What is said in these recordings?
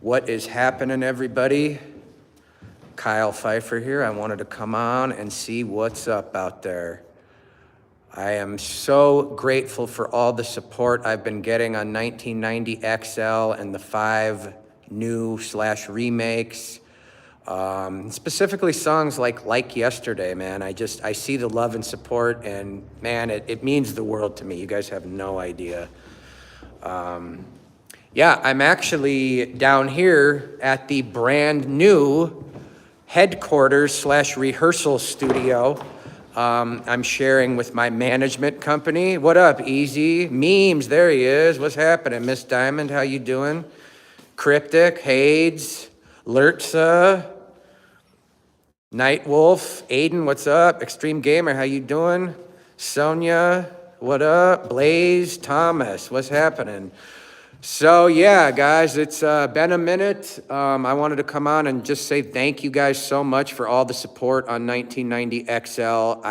What is happening, everybody? Kyle Pfeiffer here. I wanted to come on and see what's up out there. I am so grateful for all the support I've been getting on 1990 XL and the 5 new/remakes. Specifically songs like Yesterday, man. I see the love and support, and man, it means the world to me. You guys have no idea. Yeah, I'm actually down here at the brand new headquarters/rehearsal studio. I'm sharing with my management company. What up, Easy? Memes, there he is. What's happening, Miss Diamond? How you doing? Cryptic, Hades, Lurtza, Nightwolf, Aiden, what's up? Extreme Gamer, how you doing? Sonia, what up? Blaze, Thomas, what's happening? So yeah, guys, it's been a minute. I wanted to come on and just say thank you guys so much for all the support on 1990 XL.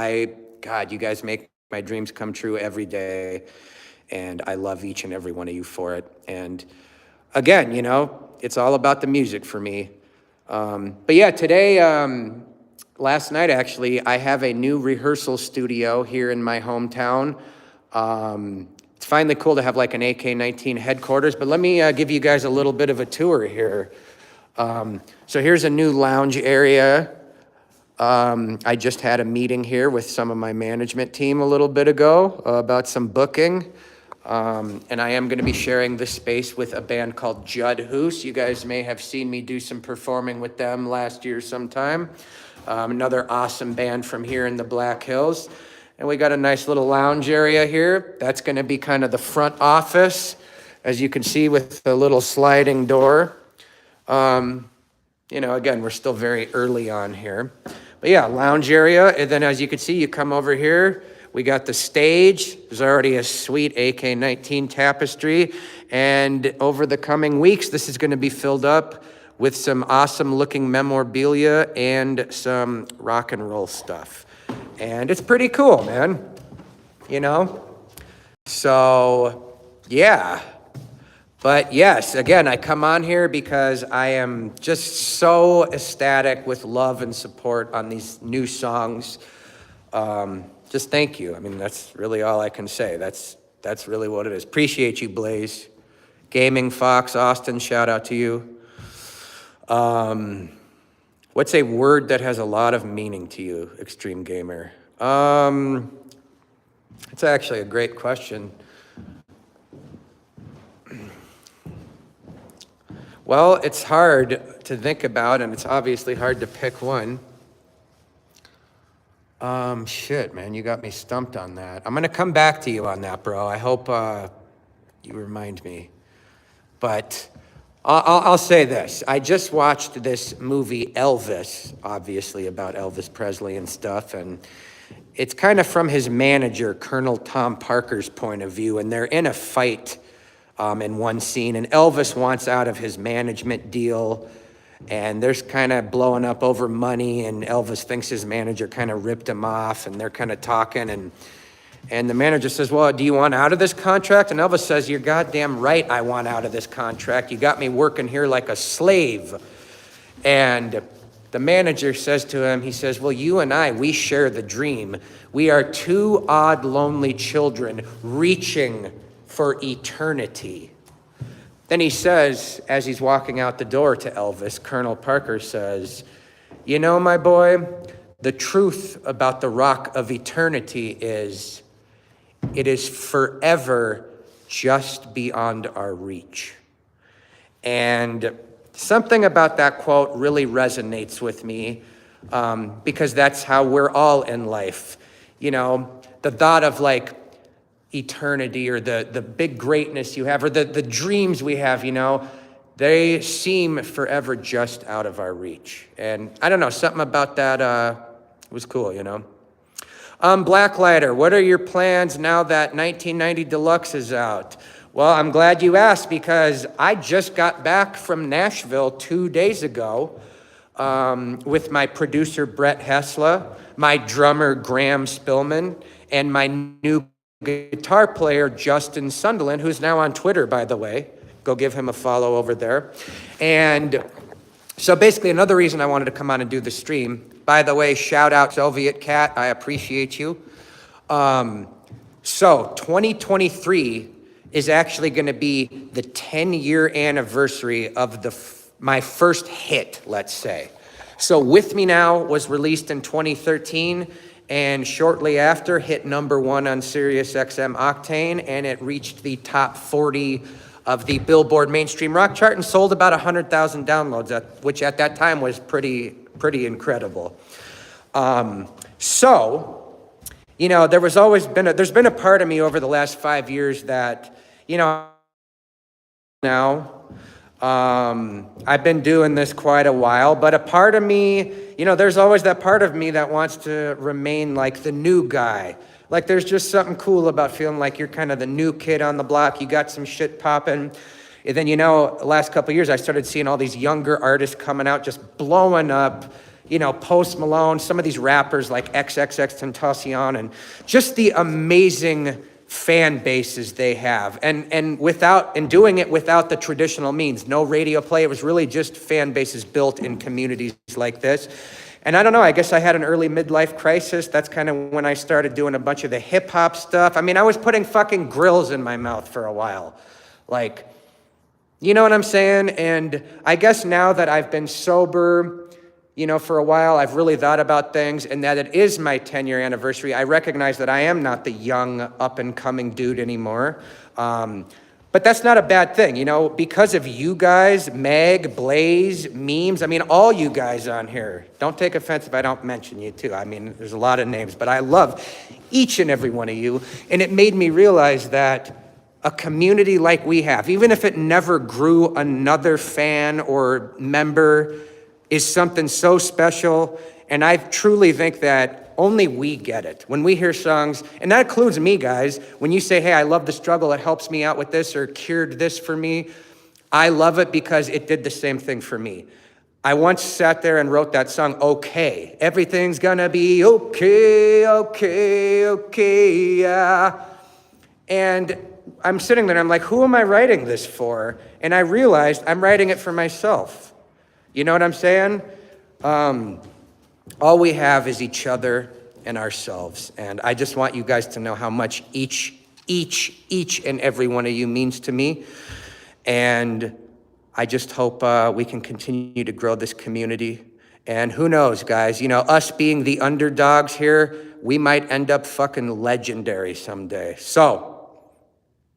God, you guys make my dreams come true every day, and I love each and every one of you for it. And again, you know, it's all about the music for me. But yeah, today, last night actually, I have a new rehearsal studio here in my hometown. It's finally cool to have like an AK-19 headquarters, but let me give you guys a little bit of a tour here. So here's a new lounge area. I just had a meeting here with some of my management team a little bit ago about some booking. And I am gonna be sharing this space with a band called Judd Hoos. You guys may have seen me do some performing with them last year sometime. Another awesome band from here in the Black Hills. And we got a nice little lounge area here. That's gonna be kind of the front office, as you can see with the little sliding door. You know, again, we're still very early on here. But yeah, lounge area, and then as you can see, you come over here, we got the stage. There's already a sweet AK-19 tapestry, and over the coming weeks, this is gonna be filled up with some awesome looking memorabilia and some rock and roll stuff. And it's pretty cool, man, you know? So, yeah. But yes, again, I come on here because I am just so ecstatic with love and support on these new songs. Just thank you. I mean, that's really all I can say. That's really what it is. Appreciate you, Blaze. Gaming Fox, Austin, shout out to you. What's a word that has a lot of meaning to you, Extreme Gamer? It's actually a great question. Well, it's hard to think about, and it's obviously hard to pick one. Shit, man, you got me stumped on that. I'm gonna come back to you on that, bro. I hope you remind me. But I'll say this. I just watched this movie, Elvis, obviously about Elvis Presley and stuff, and it's kind of from his manager, Colonel Tom Parker's point of view, and they're in a fight in one scene, and Elvis wants out of his management deal, and there's kind of blowing up over money, and Elvis thinks his manager kind of ripped him off, and they're kind of talking, and the manager says, well, do you want out of this contract? And Elvis says, you're goddamn right I want out of this contract. You got me working here like a slave. And the manager says to him, he says, well, you and I, we share the dream. We are two odd, lonely children reaching for eternity. Then he says, as he's walking out the door to Elvis, Colonel Parker says, you know, my boy, the truth about the rock of eternity is it is forever just beyond our reach. And something about that quote really resonates with me because that's how we're all in life. You know, the thought of like eternity or the big greatness you have or the dreams we have, you know, they seem forever just out of our reach. And I don't know, something about that was cool, you know. Blacklighter, what are your plans now that 1990 Deluxe is out? Well, I'm glad you asked because I just got back from Nashville 2 days ago with my producer, Brett Hessla, my drummer, Graham Spillman, and my new guitar player, Justin Sunderland, who's now on Twitter, by the way. Go give him a follow over there. And so basically another reason I wanted to come on and do the stream, by the way, shout out Soviet Cat, I appreciate you. So 2023 is actually gonna be the 10-year anniversary of my first hit, let's say. So With Me Now was released in 2013, and shortly after hit #1 on Sirius XM Octane, and it reached the top 40 of the Billboard mainstream rock chart and sold about 100,000 downloads, which at that time was pretty incredible. So, you know, there's been a part of me over the last 5 years that, you know, now, I've been doing this quite a while, but a part of me, you know, there's always that part of me that wants to remain like the new guy. Like there's just something cool about feeling like you're kind of the new kid on the block. You got some shit popping. And then, you know, the last couple of years, I started seeing all these younger artists coming out, just blowing up, you know, Post Malone, some of these rappers like XXXTentacion, and just the amazing fan bases they have. And doing it without the traditional means, no radio play. It was really just fan bases built in communities like this. And I don't know, I guess I had an early midlife crisis. That's kind of when I started doing a bunch of the hip hop stuff. I mean, I was putting fucking grills in my mouth for a while. Like, you know what I'm saying? And I guess now that I've been sober, you know, for a while, I've really thought about things, and that it is my 10-year anniversary. I recognize that I am not the young, up-and-coming dude anymore. But that's not a bad thing, you know, because of you guys, Meg, Blaze, Memes, I mean, all you guys on here. Don't take offense if I don't mention you too. I mean, there's a lot of names, but I love each and every one of you. And it made me realize that a community like we have, even if it never grew another fan or member, is something so special. And I truly think that only we get it. When we hear songs, and that includes me, guys, when you say, hey, I love the struggle, it helps me out with this, or cured this for me, I love it because it did the same thing for me. I once sat there and wrote that song, Okay. Everything's gonna be okay, okay, okay, yeah. And I'm sitting there and I'm like, who am I writing this for? And I realized I'm writing it for myself. You know what I'm saying? All we have is each other and ourselves. And I just want you guys to know how much each and every one of you means to me. And I just hope we can continue to grow this community. And who knows, guys, you know, us being the underdogs here, we might end up fucking legendary someday. So,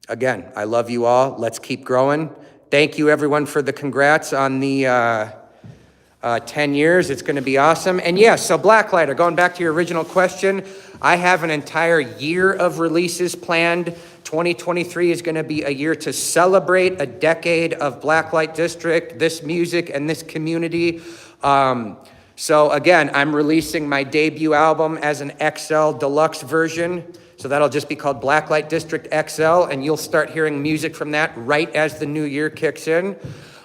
again, I love you all. Let's keep growing. Thank you, everyone, for the congrats on the 10 years. It's going to be awesome. And yes, so Blacklite, going back to your original question, I have an entire year of releases planned. 2023 is going to be a year to celebrate a decade of Blacklite District, this music, and this community. So again, I'm releasing my debut album as an XL deluxe version. So that'll just be called Blacklite District XL, and you'll start hearing music from that right as the new year kicks in.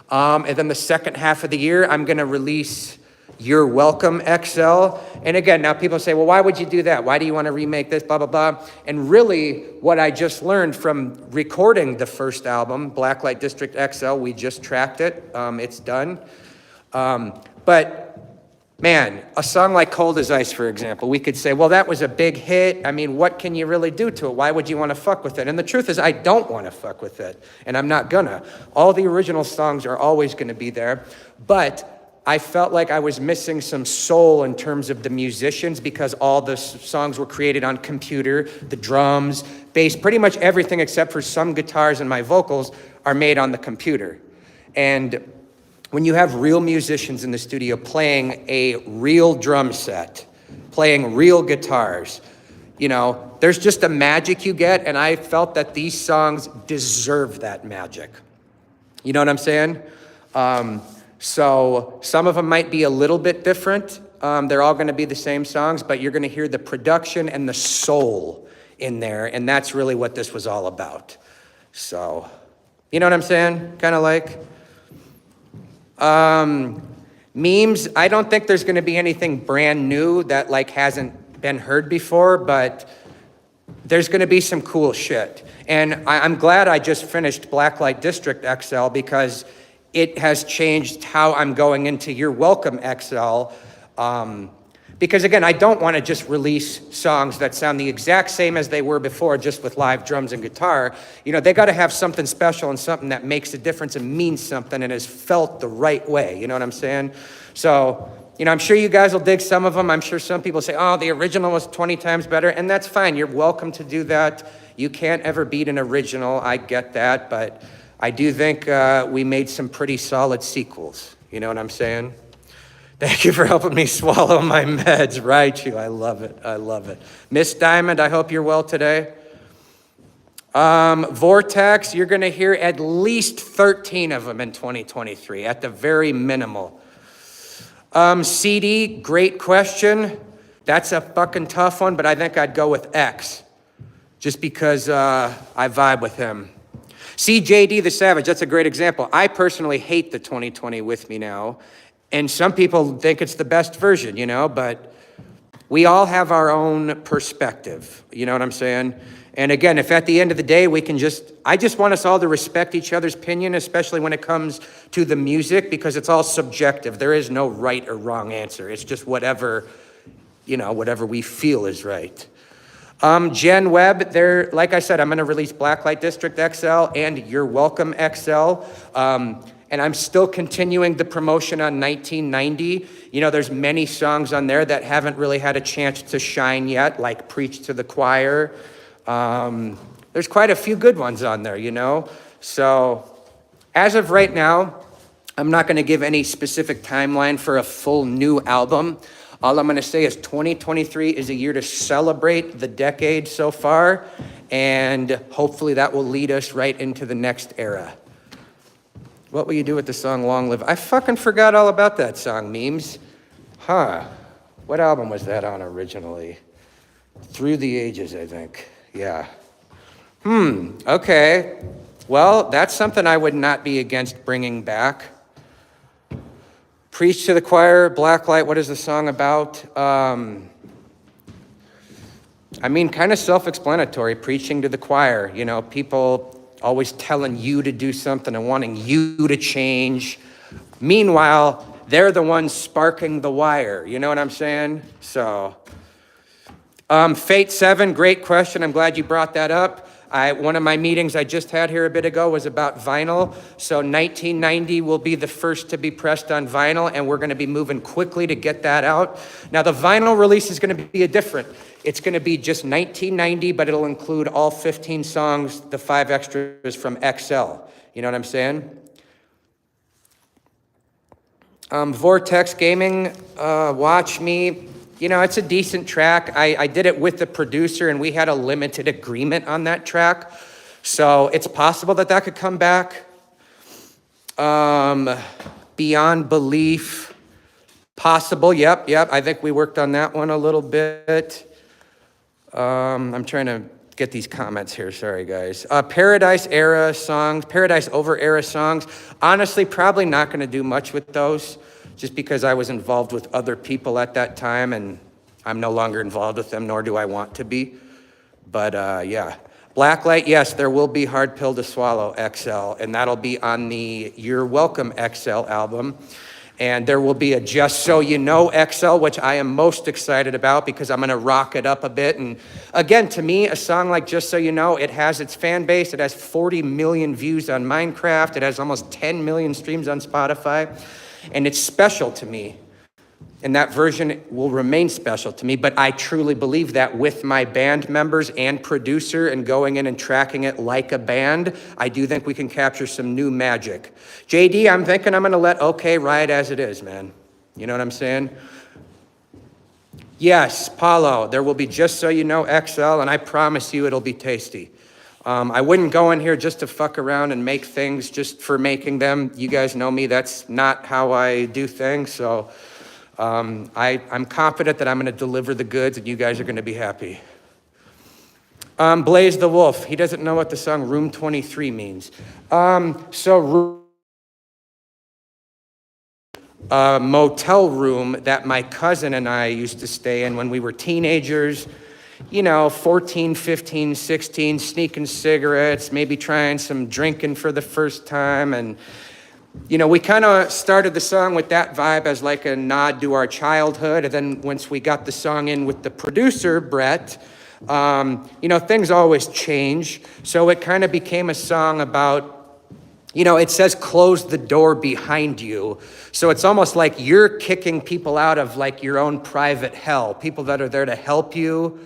And then the second half of the year, I'm going to release You're Welcome XL. And again, now people say, well, why would you do that? Why do you want to remake this, blah, blah, blah? And really, what I just learned from recording the first album, Blacklite District XL, we just tracked it. It's done. But man, a song like Cold as Ice, for example, we could say, well, that was a big hit. I mean, what can you really do to it? Why would you want to fuck with it? And the truth is, I don't want to fuck with it, and I'm not gonna. All the original songs are always gonna be there, but I felt like I was missing some soul in terms of the musicians because all the songs were created on computer, the drums, bass, pretty much everything except for some guitars and my vocals are made on the computer. And when you have real musicians in the studio playing a real drum set, playing real guitars, you know, there's just a magic you get, and I felt that these songs deserve that magic. You know what I'm saying? So some of them might be a little bit different. They're all gonna be the same songs, but you're gonna hear the production and the soul in there, and that's really what this was all about. So, you know what I'm saying? Kind of like... memes, I don't think there's going to be anything brand new that like hasn't been heard before, but there's gonna be some cool shit. And I'm glad I just finished Blacklite District XL because it has changed how I'm going into You're Welcome XL. Because again, I don't want to just release songs that sound the exact same as they were before, just with live drums and guitar. You know, they got to have something special and something that makes a difference and means something and is felt the right way. You know what I'm saying? So, you know, I'm sure you guys will dig some of them. I'm sure some people say, oh, the original was 20 times better. And that's fine. You're welcome to do that. You can't ever beat an original. I get that. But I do think we made some pretty solid sequels. You know what I'm saying? Thank you for helping me swallow my meds, Raichu. I love it. I love it. Miss Diamond, I hope you're well today. Vortex, you're going to hear at least 13 of them in 2023, at the very minimal. CD, great question. That's a fucking tough one, but I think I'd go with X, just because I vibe with him. CJD the Savage, that's a great example. I personally hate the 2020 With Me Now. And some people think it's the best version, you know, but we all have our own perspective, you know what I'm saying? And again, if at the end of the day we can I just want us all to respect each other's opinion, especially when it comes to the music, because it's all subjective. There is no right or wrong answer. It's just whatever, you know, whatever we feel is right. Jen Webb, like I said, I'm gonna release Blacklite District XL and You're Welcome XL. And I'm still continuing the promotion on 1990. You know, there's many songs on there that haven't really had a chance to shine yet, like Preach to the Choir. There's quite a few good ones on there, you know? So as of right now, I'm not gonna give any specific timeline for a full new album. All I'm gonna say is 2023 is a year to celebrate the decade so far, and hopefully that will lead us right into the next era. What will you do with the song Long Live? I fucking forgot all about that song, memes. Huh. What album was that on originally? Through the Ages, I think. Yeah. Okay. Well, that's something I would not be against bringing back. Preach to the Choir, Blacklite, what is the song about? I mean, kind of self-explanatory, preaching to the choir. You know, people always telling you to do something and wanting you to change. Meanwhile, they're the ones sparking the wire. You know what I'm saying? So, Fate 7, great question. I'm glad you brought that up. One of my meetings I just had here a bit ago was about vinyl. So 1990 will be the first to be pressed on vinyl, and we're gonna be moving quickly to get that out. Now the vinyl release is gonna be different. It's gonna be just 1990, but it'll include all 15 songs, the 5 extras from XL. You know what I'm saying? Vortex Gaming, Watch Me. You know, it's a decent track. I did it with the producer, and we had a limited agreement on that track. So it's possible that that could come back. Beyond Belief, possible. Yep. I think we worked on that one a little bit. I'm trying to get these comments here. Sorry, guys. Paradise Era songs, Paradise Over Era songs. Honestly, probably not going to do much with those, just because I was involved with other people at that time, and I'm no longer involved with them, nor do I want to be. But yeah. Blacklite, yes, there will be Hard Pill to Swallow XL, and that'll be on the You're Welcome XL album. And there will be a Just So You Know XL, which I am most excited about because I'm gonna rock it up a bit. And again, to me, a song like Just So You Know, it has its fan base. It has 40 million views on Minecraft. It has almost 10 million streams on Spotify. And it's special to me. And that version will remain special to me, but I truly believe that with my band members and producer and going in and tracking it like a band, I do think we can capture some new magic. JD, I'm thinking I'm gonna let OK ride as it is, man. You know what I'm saying? Yes, Paulo, there will be Just So You Know XL, and I promise you it'll be tasty. I wouldn't go in here just to fuck around and make things just for making them. You guys know me, that's not how I do things, so I'm confident that I'm gonna deliver the goods and you guys are gonna be happy. Blaze the Wolf, he doesn't know what the song Room 23 means. Motel room that my cousin and I used to stay in when we were teenagers. 14, 15, 16, sneaking cigarettes, maybe trying some drinking for the first time. And, we kind of started the song with that vibe as like a nod to our childhood. And then once we got the song in with the producer, Brett, things always change. So it kind of became a song about, it says close the door behind you. So it's almost like you're kicking people out of like your own private hell, people that are there to help you.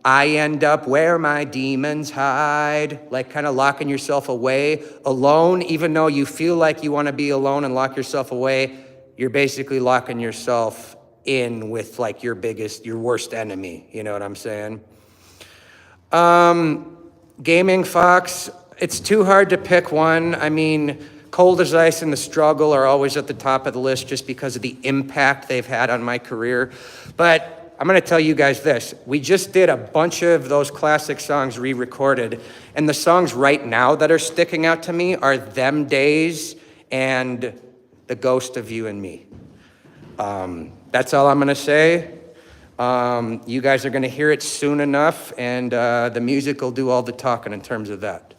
I end up where my demons hide, like kind of locking yourself away alone, even though you feel like you want to be alone and lock yourself away, you're basically locking yourself in with like your worst enemy. You know what I'm saying? Gaming Fox, it's too hard to pick one. I mean, Cold as Ice and The Struggle are always at the top of the list just because of the impact they've had on my career. But I'm gonna tell you guys this. We just did a bunch of those classic songs re-recorded, and the songs right now that are sticking out to me are Them Days and The Ghost of You and Me. That's all I'm gonna say. You guys are gonna hear it soon enough, and the music will do all the talking in terms of that.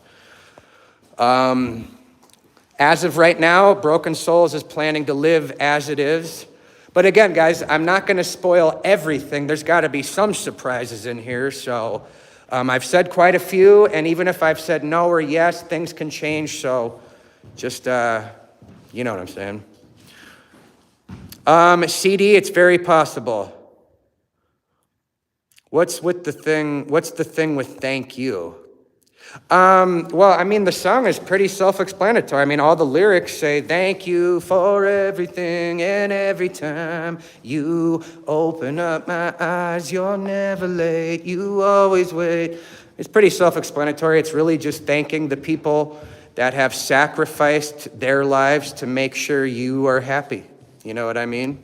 As of right now, Broken Souls is planning to live as it is. But again, guys, I'm not going to spoil everything. There's got to be some surprises in here. So I've said quite a few, and even if I've said no or yes, things can change. So just, you know what I'm saying. CD, it's very possible. What's the thing with thank you? The song is pretty self-explanatory. All the lyrics say, thank you for everything and every time you open up my eyes, you're never late, you always wait. It's pretty self-explanatory. It's really just thanking the people that have sacrificed their lives to make sure you are happy. You know what I mean?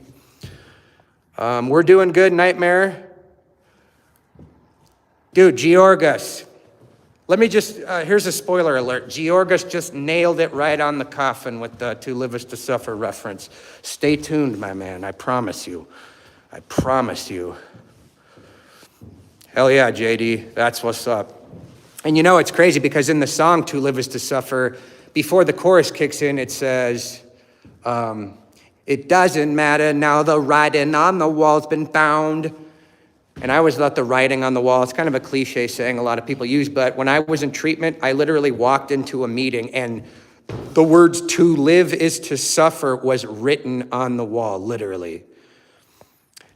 We're doing good, Nightmare. Dude, Georgas. Let me just, here's a spoiler alert. Georgas just nailed it right on the coffin with the To Live Is To Suffer reference. Stay tuned, my man, I promise you. I promise you. Hell yeah, JD, that's what's up. And it's crazy because in the song To Live Is To Suffer, before the chorus kicks in, it says, it doesn't matter now the writing on the wall's been found. And I always thought the writing on the wall, it's kind of a cliche saying a lot of people use, but when I was in treatment, I literally walked into a meeting and the words to live is to suffer was written on the wall, literally.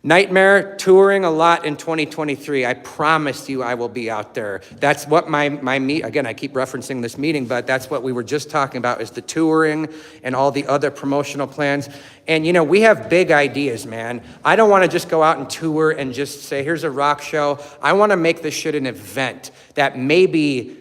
Nightmare, touring a lot in 2023. I promise you I will be out there. That's what my again, I keep referencing this meeting, but that's what we were just talking about is the touring and all the other promotional plans. And we have big ideas, man. I don't want to just go out and tour and just say, here's a rock show. I want to make this shit an event that maybe,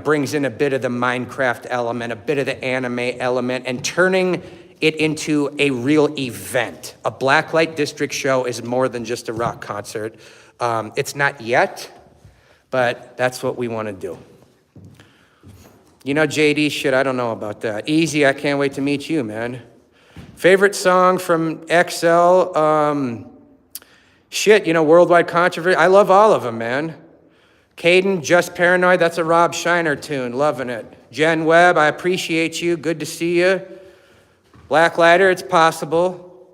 brings in a bit of the Minecraft element, a bit of the anime element, and turning it into a real event. A Blacklite District show is more than just a rock concert. It's not yet, but that's what we want to do. JD, shit, I don't know about that. Easy, I can't wait to meet you, man. Favorite song from XL? Worldwide Controversy. I love all of them, man. Caden, Just Paranoid, that's a Rob Shiner tune, loving it. Jen Webb, I appreciate you, good to see you. Blacklighter, it's possible.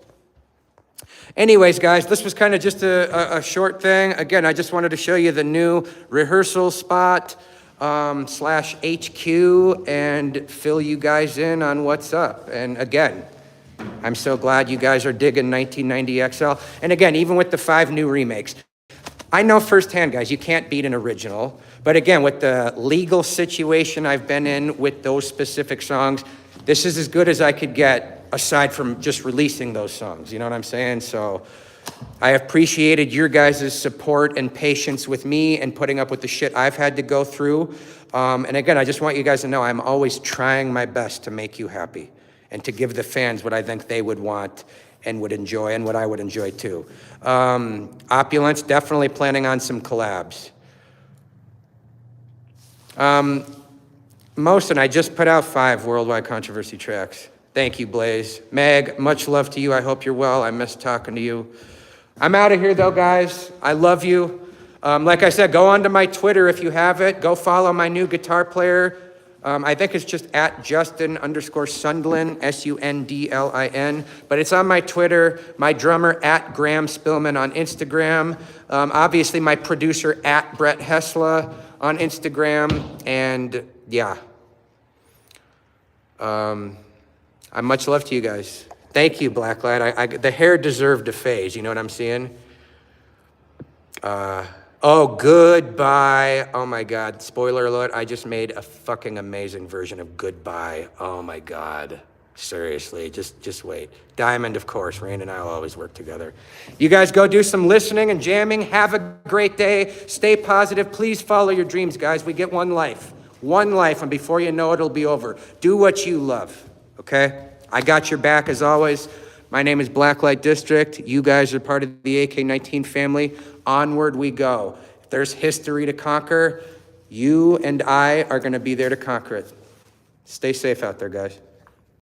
Anyways, guys, this was kind of just a short thing. Again, I just wanted to show you the new rehearsal spot / HQ and fill you guys in on what's up. And again, I'm so glad you guys are digging 1990 XL. And again, even with the 5 new remakes, I know firsthand, guys, you can't beat an original. But again, with the legal situation I've been in with those specific songs, this is as good as I could get aside from just releasing those songs. You know what I'm saying? So I appreciated your guys' support and patience with me and putting up with the shit I've had to go through. And again, I just want you guys to know I'm always trying my best to make you happy and to give the fans what I think they would want and would enjoy and what I would enjoy too. Opulence, definitely planning on some collabs. Mosin, I just put out 5 Worldwide Controversy tracks. Thank you, Blaze. Meg, much love to you. I hope you're well. I miss talking to you. I'm out of here, though, guys. I love you. Like I said, go onto my Twitter if you have it. Go follow my new guitar player. I think it's just at Justin_Sundlin, Sundlin. But it's on my Twitter. My drummer at Graham Spillman on Instagram. Obviously, my producer at Brett Hessla on Instagram. And yeah. Much love to you guys. Thank you, Blacklite. The hair deserved a phase. You know what I'm saying? Oh, goodbye. Oh my God. Spoiler alert. I just made a fucking amazing version of Goodbye. Oh my God. Seriously, just wait. Diamond, of course. Rain and I will always work together. You guys go do some listening and jamming. Have a great day. Stay positive. Please follow your dreams, guys. We get one life. One life, and before you know it, it'll be over. Do what you love, okay? I got your back as always. My name is Blacklite District. You guys are part of the AK-19 family. Onward we go. If there's history to conquer, you and I are going to be there to conquer it. Stay safe out there, guys.